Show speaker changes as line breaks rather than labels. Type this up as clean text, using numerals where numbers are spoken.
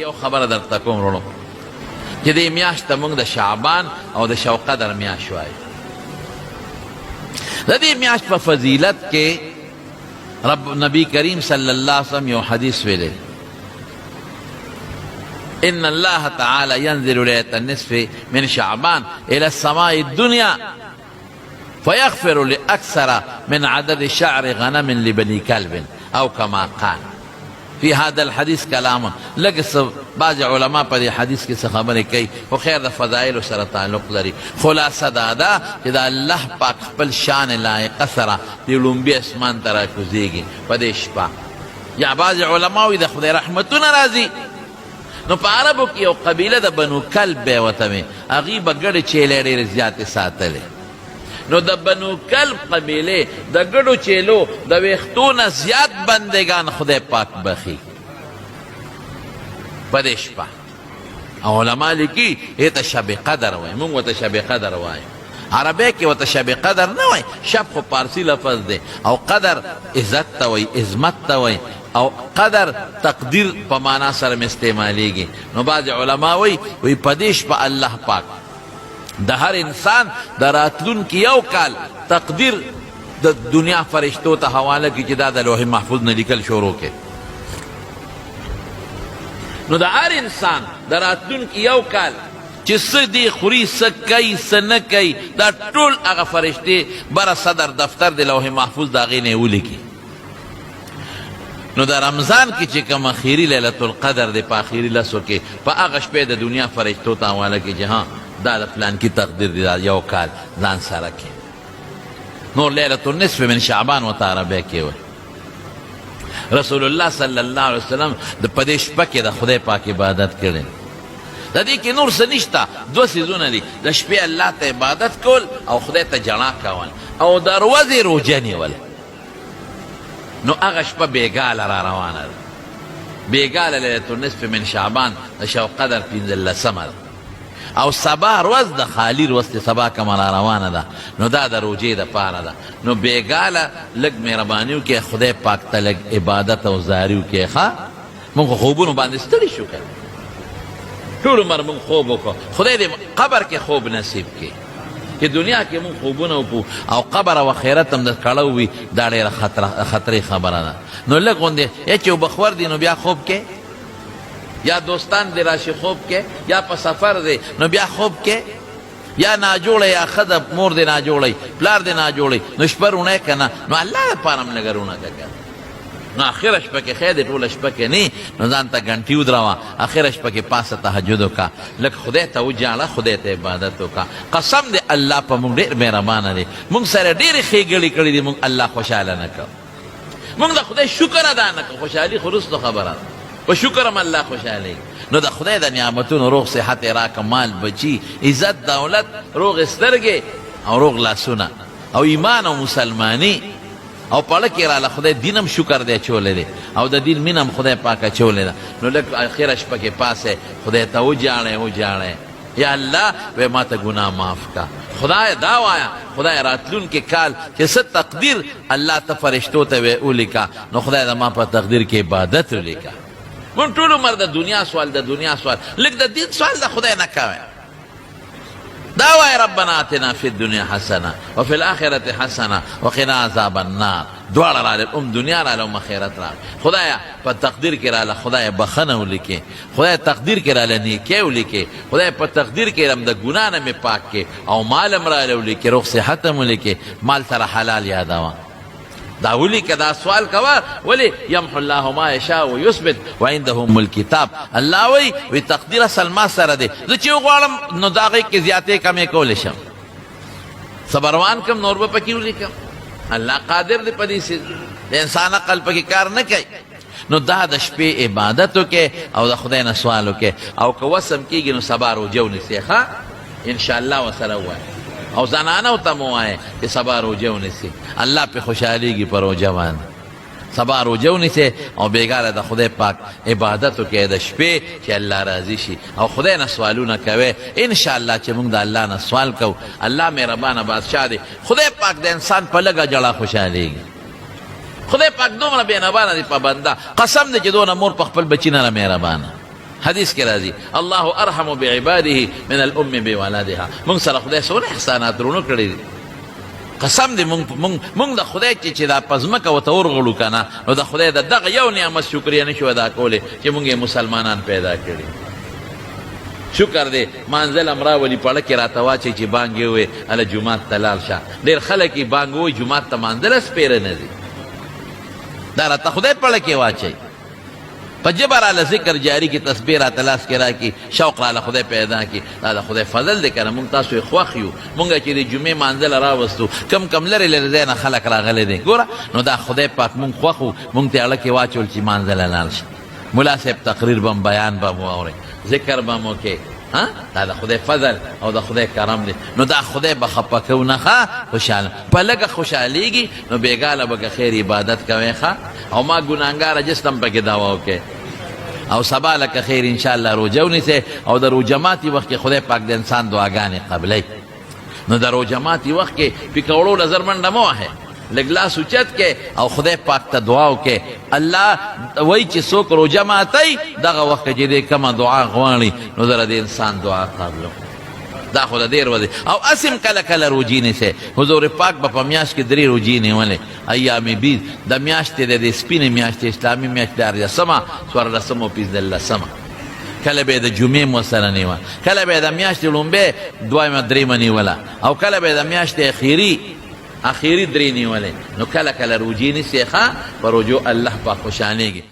یو خبره درته کوم وروڼو چې دې میاشت ته موږ د شعبان او د شب قدر میاشت وایو. د دې میاشت په فضیلت کې رب نبی کریم صلی الله علیه وسلم یو حدیث ویلی، ان الله تعالی ينزل ليلة النصف من شعبان الى السماء الدنيا فيغفر لأكثر من عدد شعر غنم لبني كلب او كما قال. في هذا الحديث كلام لګ بعض علماء په دې حدیث کې څه خبرې کوي خو خیر د فضایلو سره تعلق لري. خلاصه دا ده چې د الله پاک خپل شان لایقه سره د لومبي اسمان ته راکوزېږي په دې شپه. یا بعض علماء وایي د خدای رحمتونه راځي. نو په عربو کې یو قبیله د بنو کلب به ورته وي، هغوی به ګډې چیلې ډېرې زیاتې ساتلې. نو د بنو کلب قبیلې د ګډو چیلو د ویښتو نه زیات بندگان خدای پاک بخي په دې شپه. او علما لیکي هېته شب قدر وایي، موږ ورته شب قدر وایو. عربی کې ورته شب قدر نه وایي، شب خو پارسي لفظ دی، او قدر عزت ته وایي، عظمت ته وایي، او قدر تقدیر په معنا سره م استعمالیږي. نو بعض علما وایي په دې شپه الله پاک د هر انسان د راتلونکي یو کال تقدیر د دنیا فرشتو ته حواله کړي چې دا د لوح محفوظ نه لیکل شروع کړي. نو د هر انسان د راتلونکي یو کال چې څه دی خوري، څه کوي، څه نه کوي، دا ټول هغه فرشتې بره صدر دفتر د لوح محفوظ د هغې نه یې ولیکي. نو د رمضان کې چې کوم اخیري لیلة القدر دی په اخیري لسو کې په هغه شپې د دنیا فرشتو ته حواله کړي چې ها دا د فلان کی تقدیر دی یو کال ځان سره کې. نور لیلة النصف من شعبان ورته عربی کې وایي. رسول الله صلی الله علیه وسلم د په دې شپه کې د خدای پاک عبادت کړی. د دې کې نور څه نشته، دوه څیزونه دي، د شپې الله ته عبادت کول او خدای ته جڼا کول او د ورځې روژه نیول. نو هغه شپه بېګاله را روانه ده، بېګاله لیلة النصف من شعبان د شب قدر پنځلسمه ده، او سبا ورځ د خالي ورځ چې سبا کومه را روانه ده، نو دا د روژې دپاره ده. نو بېګاله لږ مهرباني وکړئ، خدای پاک ته لږ عبادت او زاري وکړئ. ښه موږ خو خوبونو باندې ستړي شو که ټول عمر موږ خوب وکړو. خدای دې قبر کې خوب نصیب کړي چې دنیا کې موږ خوبونه وکړو او قبر او آخرت هم د کړو وي، دا ډېره خطرې خبره ده. نو لږ غوندې چې بخور دی نو بیا خوب کې، یا دوستان دی راشي خوب کې، یا په سفر دی نو بیا خوب کې، یا ناجوړی یا ښځه مور دی ناجوړی، پلار دی ناجوړی، نو شپه رونی که نه، نو الله دپاره هم لږه رونه که نو اخره شپه کې خیر دی، ټوله شپه کې نه، نو ځان ته ګنټي ودروه، اخره شپه کې پاسه تهجد وکړه، لږ خدای ته وجاړه، خدای ته عبادت وکړه. قسم دی الله په موږ ډېر مهربانه دی، موږ سره ډېرې ښېګړې کړي دي، موږ الله خوشحاله نه کړو. موږ د خدای شکر ادا نه کړو، خوشحالي خو وروستو خبره ده، په شکر هم الله خوشحاله. نو د خدای د نعمتونو روغ صحت راکه، مال بچي، عزت دولت، روغ سترګې او روغ لاسونه او ایمان او مسلمانی او پړه کې راله خدای دین هم شکر دی اچولی دی او د دین مینه هم خدای پاک اچولی ده. نو لږ اخره شپه کې پاسې خدای ته وجاړئ یا الله وی ما ته ګناه معاف کا. خدای دا وایا خدای راتلونکي کال چې څه تقدیر الله ته فرشتو ته ولیکه، نو خدای د ما په تقدیر کې عبادت ولیکه. مونږ ټول عمر د دنیا سوال، د دنیا سوال، لږ د دین سوال د خدای نه کوئ. دا وای ربنا آتنا فی الدنیا حسنه وفي الاخرة حسنه وقنا عذاب النار. دواړه راغلل، دنیا راغله آخرت راغله. خدایا په تقدیر کې راغله خدای بخنه ولیکې، خدای تقدیر کې راغله نیکي ولیکې، خدای په تقدیر کې هم د ګناه نه مې پاک کې او مال هم راغله ولیکې، روغ صحت هم ولیکې، مال سره حلال یادوه. دا ولیکه، دا سوال کوه، ولی یمحو الله ما یشاء ویثبت وعنده ام الکتاب. الله وی تقدیر اصل ما سره دی، زه چې وغواړم نو د هغې کې زیاتې کمې کولی شم، صبروان کم نور به پکې ولیکم. الله قادر دی په دې څیز، د انسان عقل پکې کار نه کوي. نو دا د شپې عبادت وکړې او د خدای نه سوال وکړې، او که وسم کېږي نو سبا روژه ونیسئ. ښه انشاءالله ورسره ووایه او زنانو ته مو وایه چې سبا روژه ونیسي، الله پې خوشحالیږي په روژه باندې. سبا روژه ونیسئ او بېګاره د خدای پاک عبادت وکړئ د شپې چې الله راضي شي، او خدای نه سوالونه کوئ. انشاءالله چې موږ د الله نه سوال کوو، الله مهربانه بادشاه دی. خدای پاک د انسان په لږه جړه خوشحالیږي. خدای پاک دومره بېنبانه دی په بنده، قسم دی چې دونه مور په خپل بچي نه مهربانه. حدیث کې راځي الله ارحم بعباده من الام بولدها. موږ سره خدای څونه احسانات رونو کړي دي. قسم دې موږ د خدای چې دا په ځمکه ورته ورغلو که نه، نو د خدای د دغه یو نعمت شکریه نه شو ادا کولی چې موږ یې مسلمانان پیدا کړي. شکر دی مانځل هم راولي پړه کې راته واچوي چې بانګ یې ووایي هله جومات ته لاړ شه. ډېر خلک یې بانګ ووایي جومات ته مانځله سپېره نه ځي. دا راته خدای پړه کې واچوي. په ژبه راله ذکر جاري کې تسبیح راته لاس کې راکړي، شوق راله خدای پیدا کړي. دا د خدای فضل دی که نه. موږ تاسو یې خوښ یو. موږ چې د جمعې مانځله راوستو کم کم لرې لرې ځای نه خلک راغلی دی ګوره، نو دا خدای پاک موږ خوښ وو. موږ ته اړه کې واچول چې مانځله لاړ شي. ملا صاحب تقریر به بیان به مو اورئ، ذکر به مو کې. دا د خدای فضل او د خدای کرم دی. نو دا خدای به خفه کوو نه ښه خوشحاله په لږه خوشحالېږي نو بېګاله به که خیر عبادت کوئ ښه. او ما ګناهګاره جسم پکې دوا وکړئ او سبا لکه خیر انشاءالله روجه ونیسئ. او د روجه ماتي وخت کې خدای پاک د انسان دعاګانې قبلوي. نو د روجه ماتي وخت کې پکوړو له زر منډه مه وهئ، لږ لاس اوچت کې او خدای پاک ته دعا وکړئ. الله وایي چې څوک روجه ماتی دغه وخت کې چې دی کومه دعا غواړي نو زه د انسان دعا قبلوم. دا خو د ډېر ورځې او اسم کله کله روجې نیسئ. حضور پاک به په میاشت کې 3 روجې نیولې. ایام بید د میاشتې د سپینې میاشتې اسلامي میاشت 14مه 14مه او 15مه. کله به د جمعې مو سره نیوه، کله به د میاشتې لومبۍ 2مه 3مه نیوله، او کله به د میاشتې اخیري 3 نیولې. نو کله کله روجې نیسئ ښه، په روجو الله پاک خوشحالېږي.